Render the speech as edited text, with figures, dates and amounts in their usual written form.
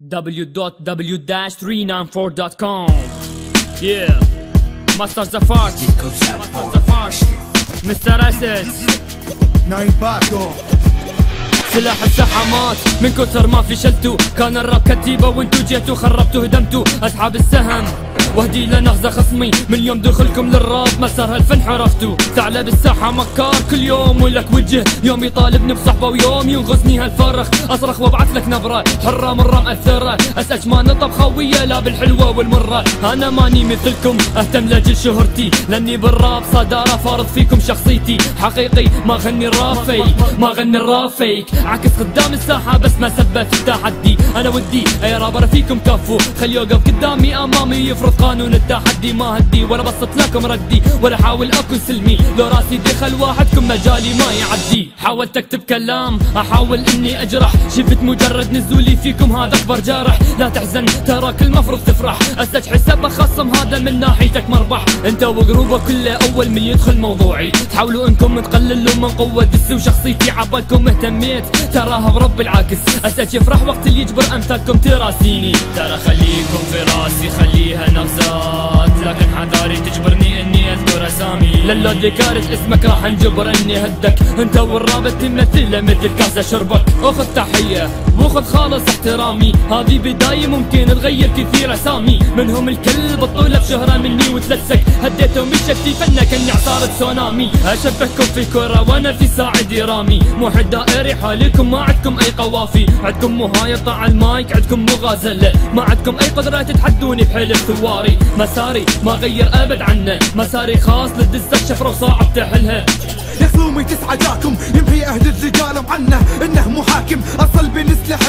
www.394.com. Yeah, Master Zafar, Mr. Asad, نايم باكو. سلاح الزحمات من كثر ما فشلتوا، كان الراب كتيبة وانتو جيتوا خربتوا هدمتوا أصحاب السهم. وهدي لنهزة خصمي من يوم دخلكم للراب مسار هالفن حرفتوا. ثعلب الساحة مكار كل يوم ولك وجه، يوم يطالبني بصحبة ويوم ينغزني هالفرخ. أصرخ وابعث لك نبرة حرة مرة مأثرة، أسألك ما نطب خوية لا بالحلوة والمرة. أنا ماني مثلكم أهتم لأجل شهرتي، لأني بالراب صدارة فارض فيكم شخصيتي. حقيقي ما غني الراب فيك، ما غني الراب فيك، عكس قدام الساحة بس ما سبت التحدي. أنا ودي أي رابر فيكم كفو، خلي يوقف قدامي أمامي يفرض قانون التحدي. ما هدي ولا بسط لكم ردي ولا حاول اكون سلمي، لو راسي دخل واحدكم مجالي ما يعدي. حاولت اكتب كلام احاول اني اجرح، شفت مجرد نزولي فيكم هذا اكبر جرح. لا تحزن تراك المفروض تفرح، اسج حساب خصم هذا من ناحيتك مربح. انت وقروبه كله اول من يدخل موضوعي، تحاولوا انكم تقللوا من قوة دسي وشخصيتي. عبالكم اهتميت تراها برب العاكس، اسج يفرح وقت اللي يجبر امثالكم تراسيني. ترى خليكم في راسي خليها نغزات، لكن حذاري تجبرني اني اذكر اسامي. للو ذكرت اسمك راح نجبر اني هدك، انت والرابط تمثل مثل كاسة شربك. اخذ تحية واخذ خالص احترامي، هذه بداية ممكن تغير كثير اسامي. منهم الكل بطولة بشهرة مني وتلسك، هديتهم بشكلي فنك اني عصارة سونامي. اشبهكم في كرة وانا في ساعدي رامي، موحد دائري حالكم ما عندكم اي قوافي. عندكم مهايطة على المايك، عندكم مغازلة، ما عندكم اي قدرة تتحدوني بحلف ثواري. مساري ما غير ابد عنه، مساري خاص للدزة شفرة وصعب تحلها. يا خصومي تسعى جاكم يمحي اهل الرجال عنه، انه محاكم اصل بنسلح